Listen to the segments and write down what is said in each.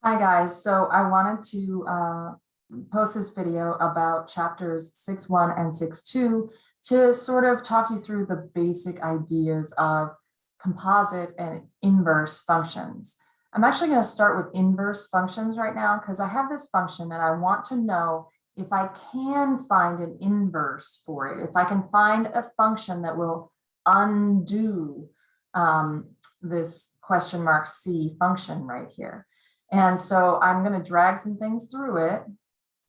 Hi guys, so I wanted to post this video about chapters 6.1 and 6.2 to sort of talk you through the basic ideas of composite and inverse functions. I'm actually going to start with inverse functions right now because I have this function and I want to know if I can find an inverse for it, if I can find a function that will undo this question mark C function right here. And so I'm going to drag some things through it.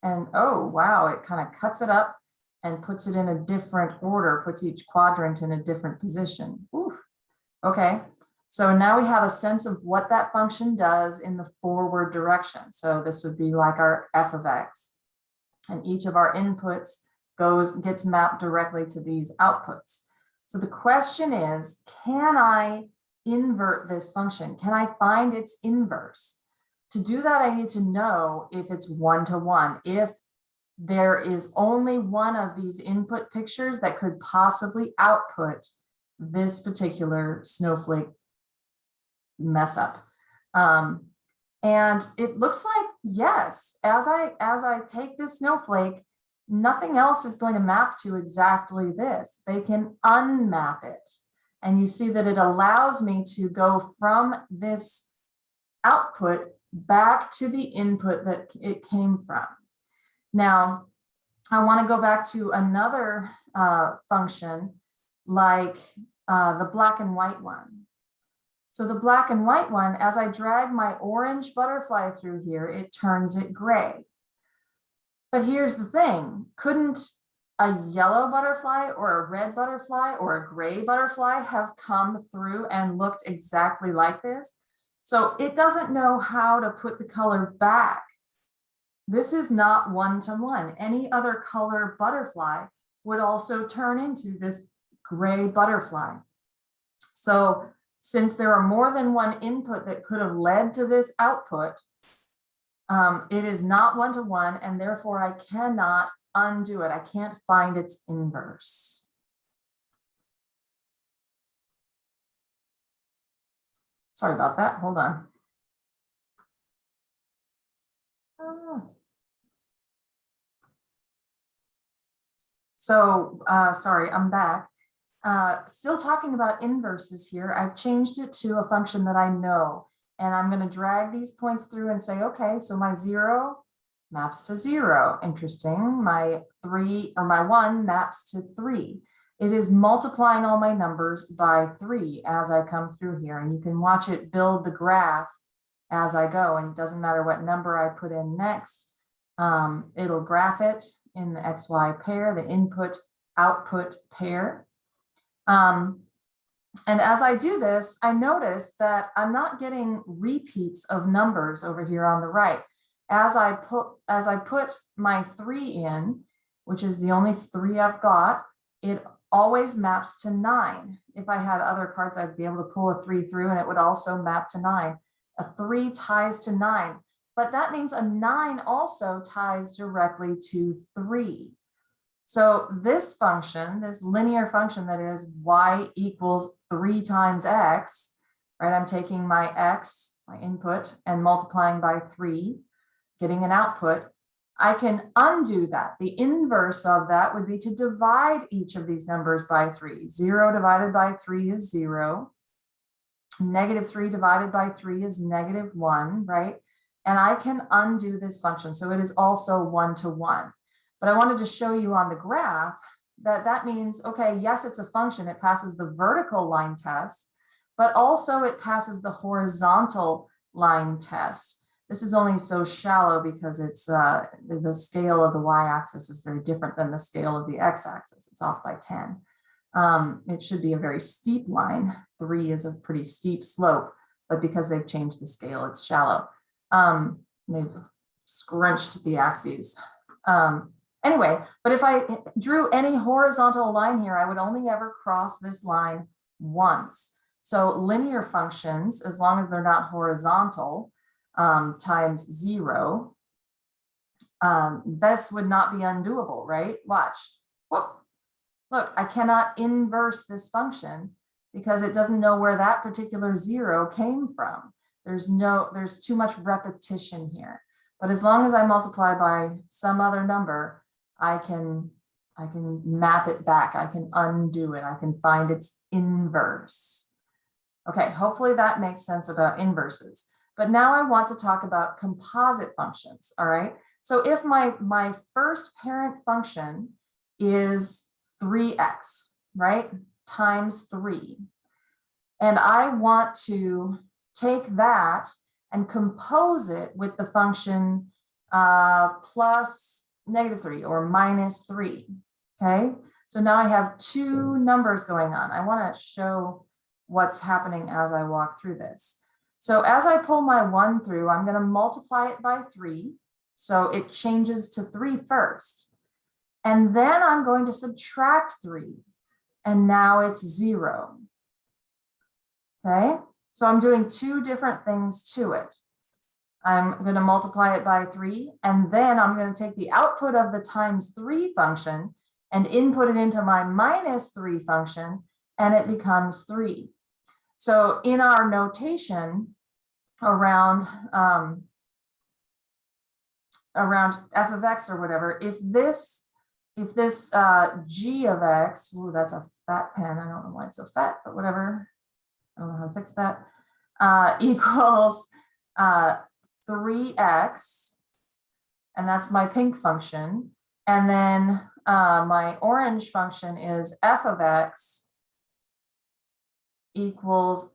And oh, wow, it kind of cuts it up and puts it in a different order, puts each quadrant in a different position. Oof. Okay, so now we have a sense of what that function does in the forward direction. So this would be like our f of x. And each of our inputs gets mapped directly to these outputs. So the question is, can I invert this function? Can I find its inverse? To do that, I need to know if it's one-to-one, if there is only one of these input pictures that could possibly output this particular snowflake mess up. And it looks like, yes, as I take this snowflake, nothing else is going to map to exactly this. They can unmap it. And you see that it allows me to go from this output back to the input that it came from. Now, I want to go back to another function like the black and white one. So the black and white one, as I drag my orange butterfly through here, it turns it gray. But here's the thing, couldn't a yellow butterfly or a red butterfly or a gray butterfly have come through and looked exactly like this? So it doesn't know how to put the color back. This is not one-to-one. Any other color butterfly would also turn into this gray butterfly. So since there are more than one input that could have led to this output, it is not one-to-one, and therefore I cannot undo it. I can't find its inverse. Sorry about that. Hold on. So sorry, I'm back. Still talking about inverses here. I've changed it to a function that I know. And I'm going to drag these points through and say, okay, so my 0 maps to 0. Interesting. My 3 or my 1 maps to 3. It is multiplying all my numbers by 3 as I come through here. And you can watch it build the graph as I go. And it doesn't matter what number I put in next. It'll graph it in the XY pair, the input output pair. And as I do this, I notice that I'm not getting repeats of numbers over here on the right. As I put my 3 in, which is the only 3 I've got, it always maps to 9. If I had other cards, I'd be able to pull a 3 through and it would also map to 9. A 3 ties to 9, but that means a 9 also ties directly to 3. So this function, this linear function that is y equals 3 times x, right? I'm taking my x, my input, and multiplying by 3, getting an output. I can undo that. The inverse of that would be to divide each of these numbers by 3. 0 divided by 3 is 0. Negative 3 divided by 3 is negative 1, right? And I can undo this function. So it is also one-to-one. But I wanted to show you on the graph that that means, okay, yes, it's a function. It passes the vertical line test, but also it passes the horizontal line test. This is only so shallow because it's the scale of the y-axis is very different than the scale of the x-axis. It's off by 10. It should be a very steep line. 3 is a pretty steep slope, but because they've changed the scale, it's shallow. They've scrunched the axes. Anyway, but if I drew any horizontal line here, I would only ever cross this line once. So linear functions, as long as they're not horizontal, times 0, this would not be undoable, right? Watch. Whoop. Look, I cannot inverse this function because it doesn't know where that particular 0 came from. There's too much repetition here. But as long as I multiply by some other number, I can map it back. I can undo it. I can find its inverse. Okay, hopefully that makes sense about inverses. But now I want to talk about composite functions, all right? So if my first parent function is 3x, right, times 3, and I want to take that and compose it with the function plus -3 or -3, okay? So now I have two numbers going on. I want to show what's happening as I walk through this. So as I pull my 1 through, I'm going to multiply it by 3. So it changes to 3 first. And then I'm going to subtract 3. And now it's 0. Okay? So I'm doing two different things to it. I'm going to multiply it by 3. And then I'm going to take the output of the times 3 function and input it into my -3 function, and it becomes 3. So in our notation around f of x or whatever, if this g of x, ooh, that's a fat pen. I don't know why it's so fat, but whatever. I don't know how to fix that. Equals 3x, and that's my pink function. And then my orange function is f of x equals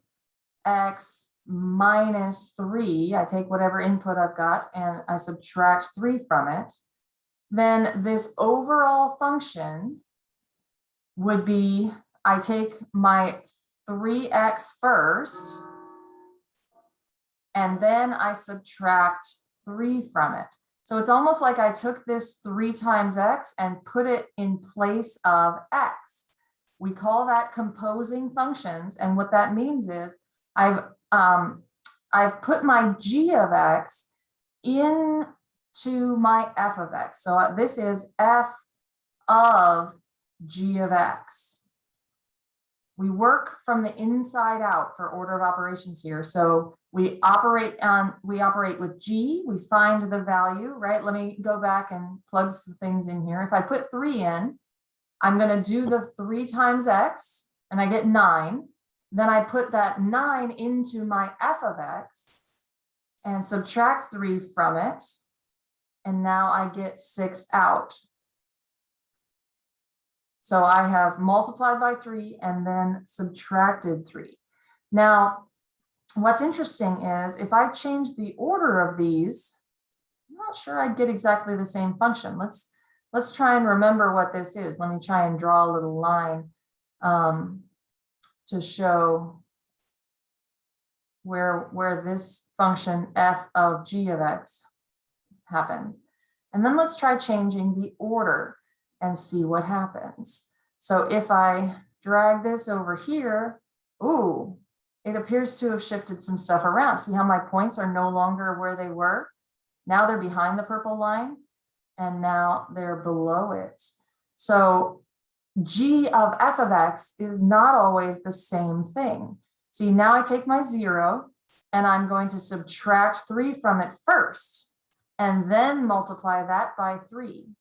x minus 3. I take whatever input I've got and I subtract 3 from it. Then this overall function would be, I take my 3x first, and then I subtract 3 from it. So it's almost like I took this 3 times x and put it in place of x. We call that composing functions. And what that means is I've put my g of x into my f of x. So this is f of g of x. We work from the inside out for order of operations here. So we operate with g, we find the value, right? Let me go back and plug some things in here. If I put 3 in, I'm going to do the 3 times x, and I get 9. Then I put that 9 into my f of x and subtract 3 from it. And now I get 6 out. So I have multiplied by 3 and then subtracted 3. Now, what's interesting is if I change the order of these, I'm not sure I'd get exactly the same function. Let's try and remember what this is. Let me try and draw a little line to show where this function f of g of x happens. And then let's try changing the order and see what happens. So if I drag this over here, ooh, it appears to have shifted some stuff around. See how my points are no longer where they were? Now they're behind the purple line, and now they're below it. So g of f of x is not always the same thing. See, now I take my 0, and I'm going to subtract 3 from it first, and then multiply that by 3.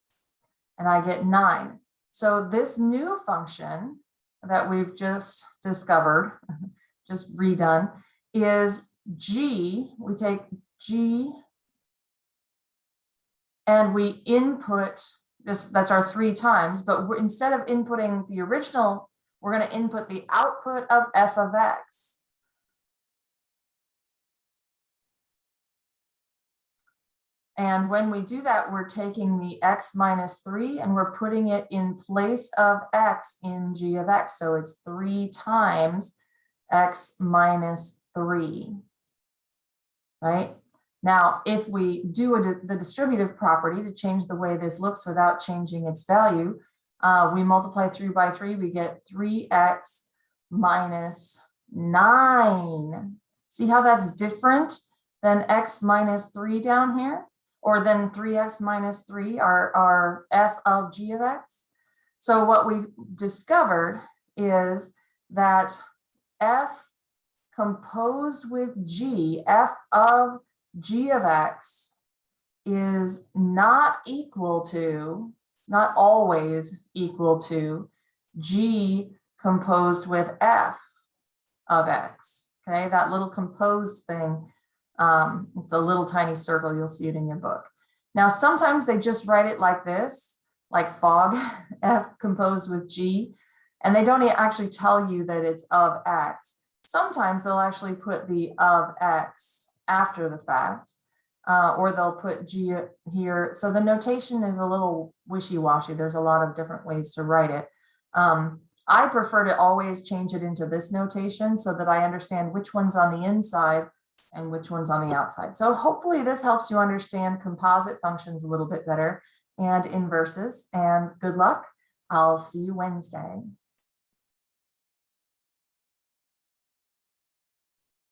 And I get 9. So this new function that we've just discovered, just redone, is g. We take g and we input this, that's our 3 times, but instead of inputting the original, we're going to input the output of f of x. And when we do that, we're taking the x minus 3 and we're putting it in place of x in g of x. So it's 3 times x minus 3, right? Now, if we do the distributive property to change the way this looks without changing its value, we multiply 3 by 3, we get 3x minus 9. See how that's different than x minus 3 down here? Or then 3x minus 3, our f of g of x. So what we've discovered is that f composed with G, f of G of X is not equal to, not always equal to, G composed with f of X. Okay, that little composed thing, it's a little tiny circle, you'll see it in your book. Now, sometimes they just write it like this, like fog, f composed with G, and they don't actually tell you that it's of X. Sometimes they'll actually put the of X after the fact, or they'll put G here. So the notation is a little wishy-washy. There's a lot of different ways to write it. I prefer to always change it into this notation so that I understand which one's on the inside and which one's on the outside. So hopefully this helps you understand composite functions a little bit better and inverses. And good luck. I'll see you Wednesday.